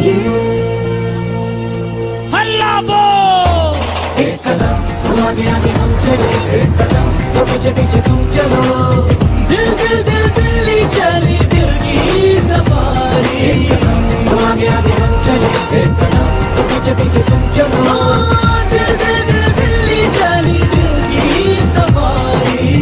नहीं। हल्ला बोल। एक कदम तो आगे आगे हम चले, एक कदम तो पीछे पीछे तुम चलो। दिल दिल दिल दिल्ली चली दिल की सफारी। एक कदम तो आगे आगे हम चले, एक कदम तो पीछे पीछे तुम चलो। दिल दिल दिल दिल्ली चली दिल की सफारी।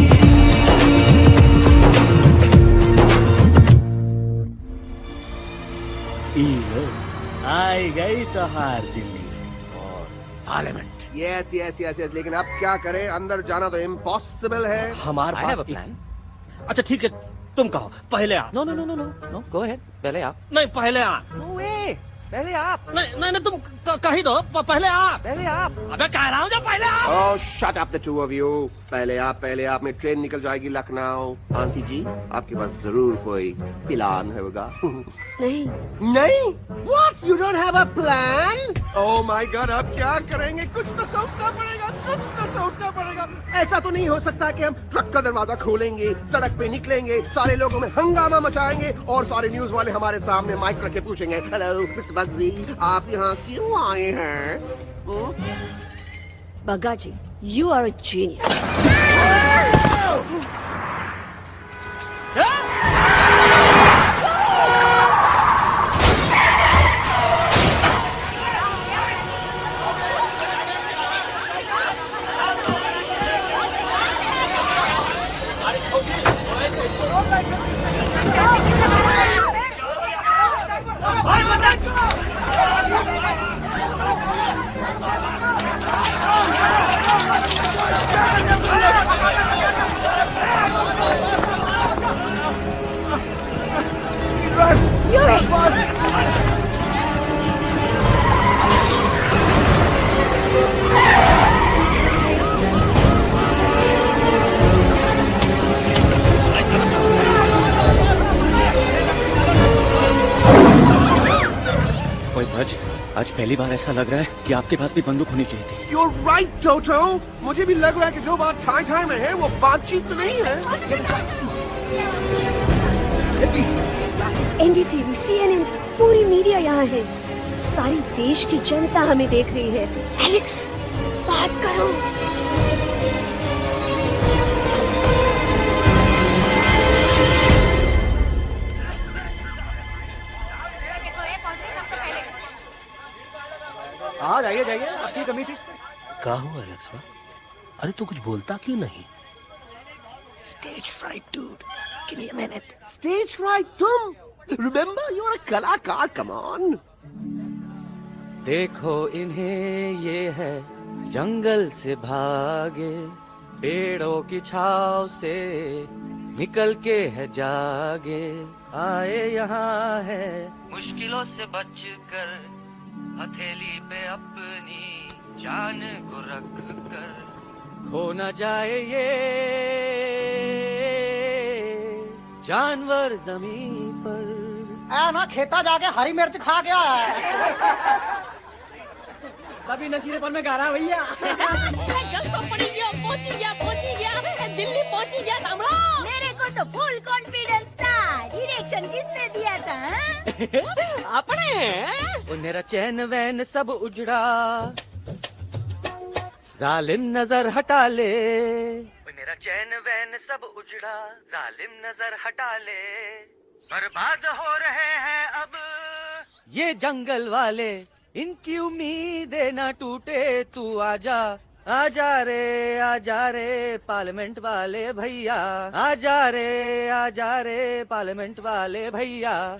आई गई तो हार दिल्ली और parliament. Yes yes yes yes, लेकिन अब क्या करें, अंदर जाना तो इम्पॉसिबल है। हमारे पास प्लान। अच्छा ठीक है, तुम कहो पहले आप। No no no no no no, go ahead, पहले आप। नहीं पहले आप। नो वे, पहले आप। नहीं नहीं तुम कह ही दो, पहले आप। पहले आप। अबे कह रहा हूँ जब पहले आप। Oh shut up the two of you. पहले आप में ट्रेन निकल जाएगी लखनऊ। आंटी जी, आपके पास जरूर कोई प्लान होगा। नहीं। नहीं? What? You don't have a plan? Oh my God, अब क्या करेंगे? कुछ तो सोचना पड़ेगा, कुछ तो सोचना पड़ेगा। ऐसा तो नहीं हो सकता कि हम ट्रक का दरवाजा खोलेंगे, सड़क पे निकलेंगे, सारे लोगों में हंगामा मचाएंगे और सारे न्यूज वाले हमारे सामने माइक रख के पूछेंगे, हेलो मिस्टर बग्जी, आप यहाँ क्यों आए हैं? बग्गा जी, you are a genius. आज पहली बार ऐसा लग रहा है कि आपके पास भी बंदूक होनी चाहिए थी। You're right, Toto. मुझे भी लग रहा है कि जो बात ठाई ठाई में है वो बातचीत नहीं है। एनडीटीवी, CNN, पूरी मीडिया यहाँ है। सारी देश की जनता हमें देख रही है। एलेक्स, बात करो। हाँ जाइए जाइए, आपकी कमी थी। क्या हुआ एलेक्स? अरे तू कुछ बोलता क्यों नहीं? Stage fright dude, give me a minute. Stage fright, तुम? Remember, you're a कलाकार, come on. देखो इन्हें ये है जंगल से भागे, पेड़ों की छाव से निकल के है जागे, आए यहाँ है मुश्किलों से बचकर, हथेली पे अपनी जान को रख कर, खो न जाए ये जानवर जमीन पर। ना खेता जाके हरी मिर्च खा गया है। कभी नशीलेपन में गा रहा भैया। पहुंची गया, दिल्ली पहुंची गया। सामने मेरे को तो फुल कॉन्फिडेंस था। डिरेक्शन किसने दिया था? अपने। मेरा चैन वैन सब उजड़ा, जालिम नजर हटा ले। मेरा चैन वैन सब उजड़ा, जालिम नजर हटा ले। बर्बाद हो रहे हैं अब ये जंगल वाले, इनकी उम्मीदें ना टूटे, तू आजा आजा रे पार्लियामेंट वाले भैया, आजा रे पार्लियामेंट वाले भैया।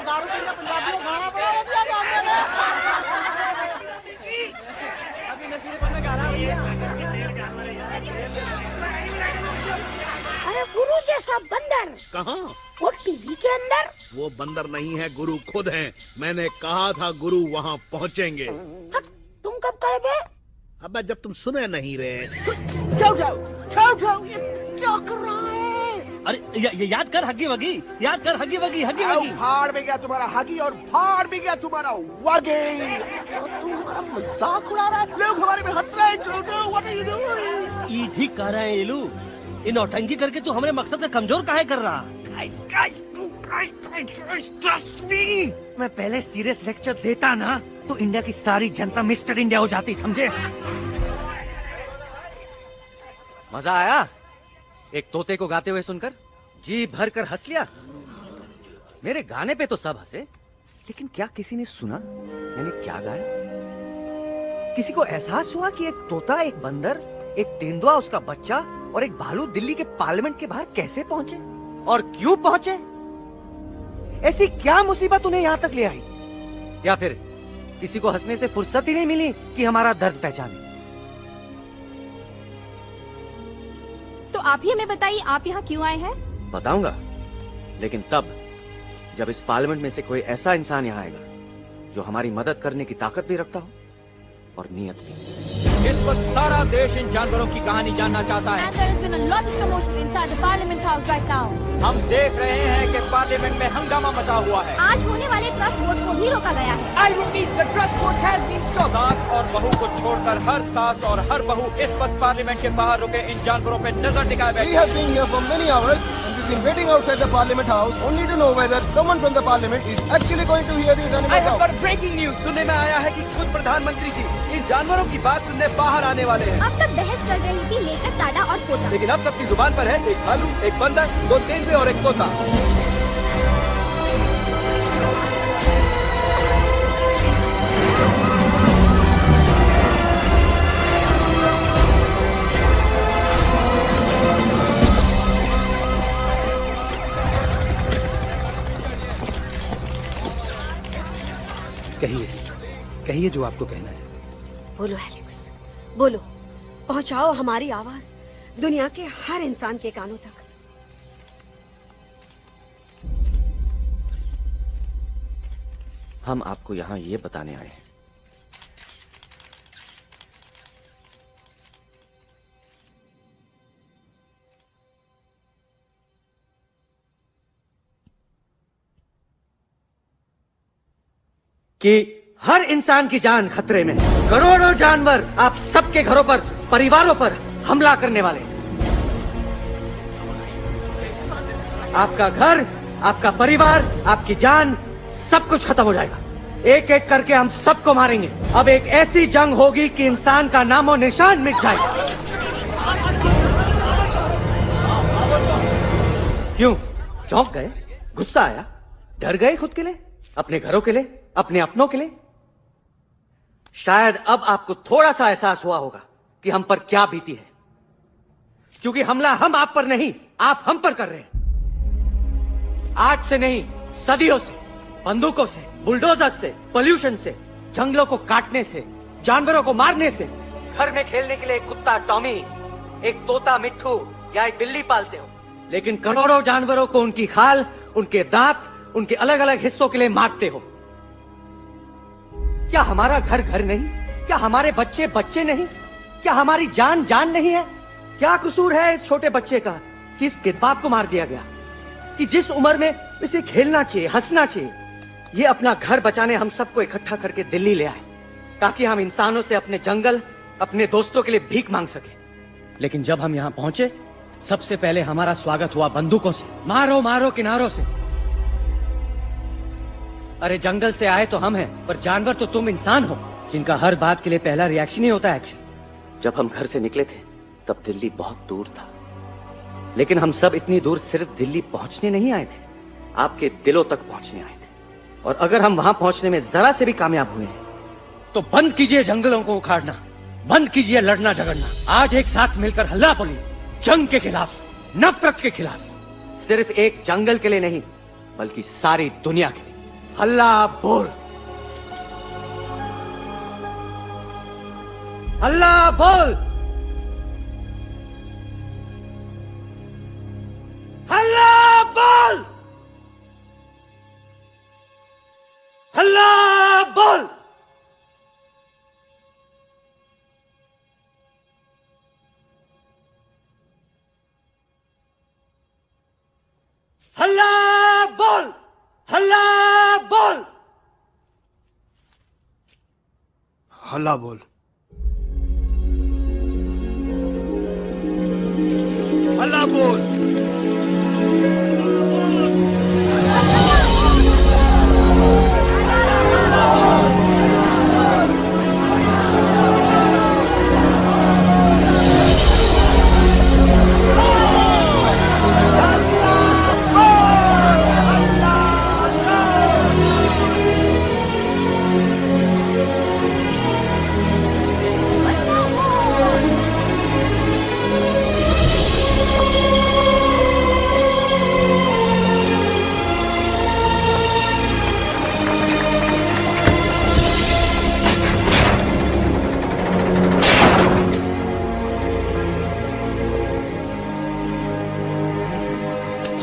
दारू पीना पंजाबी में गाना बड़ा दिया जाने में। अभी नशीलेपन में गा रहा भैया। अरे गुरु जैसा बंदर कहाँ? वो टीवी के अंदर। वो बंदर नहीं है, गुरु खुद हैं। मैंने कहा था गुरु वहाँ पहुँचेंगे। तुम कब कहे बे? अबे जब तुम सुने नहीं रहे। छोड़ो, ये क्या कर रहा है? अरे ये याद कर हगी वगी, याद कर हगी वगी, हगी वगी। भाड़ में गया तुम्हारा हगी और भाड़ में गया तुम्हारा वगी। और तू हमारा मजाक उड़ा रहा है, लोग हमारे में हंस रहे हैं। छोड़ो, व्हाट आर यू डूइंग? ये ठीक कह रहे हैं इलू, इन नौटंकी करके तू हमारे मकसद से कमजोर काहे कर रहा? ट्रस्ट मी, मैं पहले सीरियस लेक्चर देता ना तो इंडिया की सारी जनता मिस्टर इंडिया हो जाती, समझे? मजा आया एक तोते को गाते हुए सुनकर? जी भर कर हंस लिया? मेरे गाने पे तो सब हंसे, लेकिन क्या किसी ने सुना मैंने क्या गाया? किसी को एहसास हुआ कि एक तोता, एक बंदर, एक तेंदुआ, उसका बच्चा और एक भालू दिल्ली के पार्लियामेंट के बाहर कैसे पहुंचे और क्यों पहुंचे? ऐसी क्या मुसीबत उन्हें यहां तक ले आई? या फिर किसी को हंसने से फुर्सत ही नहीं मिली कि हमारा दर्द पहचाने? तो आप ही हमें बताइए, आप यहाँ क्यों आए हैं? बताऊंगा, लेकिन तब जब इस पार्लियामेंट में से कोई ऐसा इंसान यहाँ आएगा जो हमारी मदद करने की ताकत भी रखता हो और नीयत भी। इस वक्त सारा देश इन जानवरों की कहानी जानना चाहता है। And there has been a lot of commotion inside the Parliament House right now. हम देख रहे हैं कि पार्लियामेंट में हंगामा मचा हुआ है। आज होने वाले ट्रस्ट वोट को भी रोका गया है। I repeat, the trust vote has been stopped. सास और बहू को छोड़कर हर सास और हर बहू इस वक्त पार्लियामेंट के बाहर रुके इन जानवरों पे नजर टिकाए बैठे। We have been here for many hours and we've been waiting outside the Parliament House only to know whether someone from the Parliament is actually going to hear these animals out. Breaking news सुनने में आया है कि खुद प्रधानमंत्री जी इन जानवरों की बात सुनने बाहर आने वाले हैं। अब तक बहस चल रही थी लेकर टाटा और पोता। लेकिन अब सबकी जुबान पर है एक भालू, एक बंदर, 2 तेंदुए और एक तोता। कहिए, कहिए जो आपको कहना है। बोलो एलेक्स, बोलो, पहुंचाओ हमारी आवाज दुनिया के हर इंसान के कानों तक। हम आपको यहाँ ये बताने आए हैं कि हर इंसान की जान खतरे में, करोड़ों जानवर आप सबके घरों पर, परिवारों पर हमला करने वाले हैं। आपका घर, आपका परिवार, आपकी जान, सब कुछ खत्म हो जाएगा। एक एक करके हम सबको मारेंगे। अब एक ऐसी जंग होगी कि इंसान का नामो निशान मिट जाएगा। क्यों चौंक गए? गुस्सा आया? डर गए खुद के लिए, अपने घरों के लिए, अपने अपनों के लिए? शायद अब आपको थोड़ा सा एहसास हुआ होगा कि हम पर क्या बीती है, क्योंकि हमला हम आप पर नहीं, आप हम पर कर रहे हैं। आज से नहीं, सदियों से, बंदूकों से, बुलडोजर से, पोल्यूशन से, जंगलों को काटने से, जानवरों को मारने से। घर में खेलने के लिए एक कुत्ता टॉमी, एक तोता मिट्ठू या एक बिल्ली पालते हो, लेकिन करोड़ों जानवरों को उनकी खाल, उनके दांत, उनके अलग अलग हिस्सों के लिए मारते हो। क्या हमारा घर घर नहीं? क्या हमारे बच्चे बच्चे नहीं? क्या हमारी जान जान नहीं है? क्या कसूर है इस छोटे बच्चे का कि इस बाप को मार दिया गया, कि जिस उम्र में इसे खेलना चाहिए, हंसना चाहिए? ये अपना घर बचाने हम सबको इकट्ठा करके दिल्ली ले आए ताकि हम इंसानों से अपने जंगल, अपने दोस्तों के लिए भीख मांग सके। लेकिन जब हम यहां पहुंचे, सबसे पहले हमारा स्वागत हुआ बंदूकों से। मारो मारो किनारों से। अरे जंगल से आए तो हम हैं, पर जानवर तो तुम इंसान हो, जिनका हर बात के लिए पहला रिएक्शन ही होता है एक्शन। जब हम घर से निकले थे तब दिल्ली बहुत दूर था, लेकिन हम सब इतनी दूर सिर्फ दिल्ली पहुंचने नहीं आए थे, आपके दिलों तक पहुंचने आए थे। और अगर हम वहां पहुंचने में जरा से भी कामयाब हुए हैं तो बंद कीजिए जंगलों को उखाड़ना, बंद कीजिए लड़ना झगड़ना। आज एक साथ मिलकर हल्ला बोलिए, जंग के खिलाफ, नफरत के खिलाफ। सिर्फ एक जंगल के लिए नहीं, बल्कि सारी दुनिया के लिए। हल्ला बोल, हल्ला बोल, हल्ला बोल, हल्ला बोल। हल्ला बोल, हल्ला बोल, हल्ला बोल, हल्ला बोल।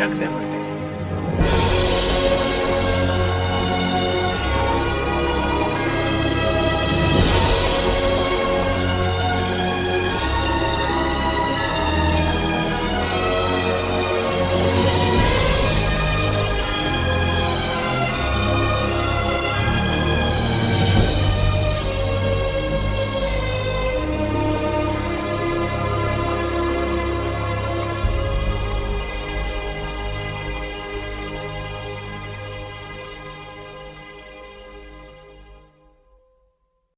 रख देना।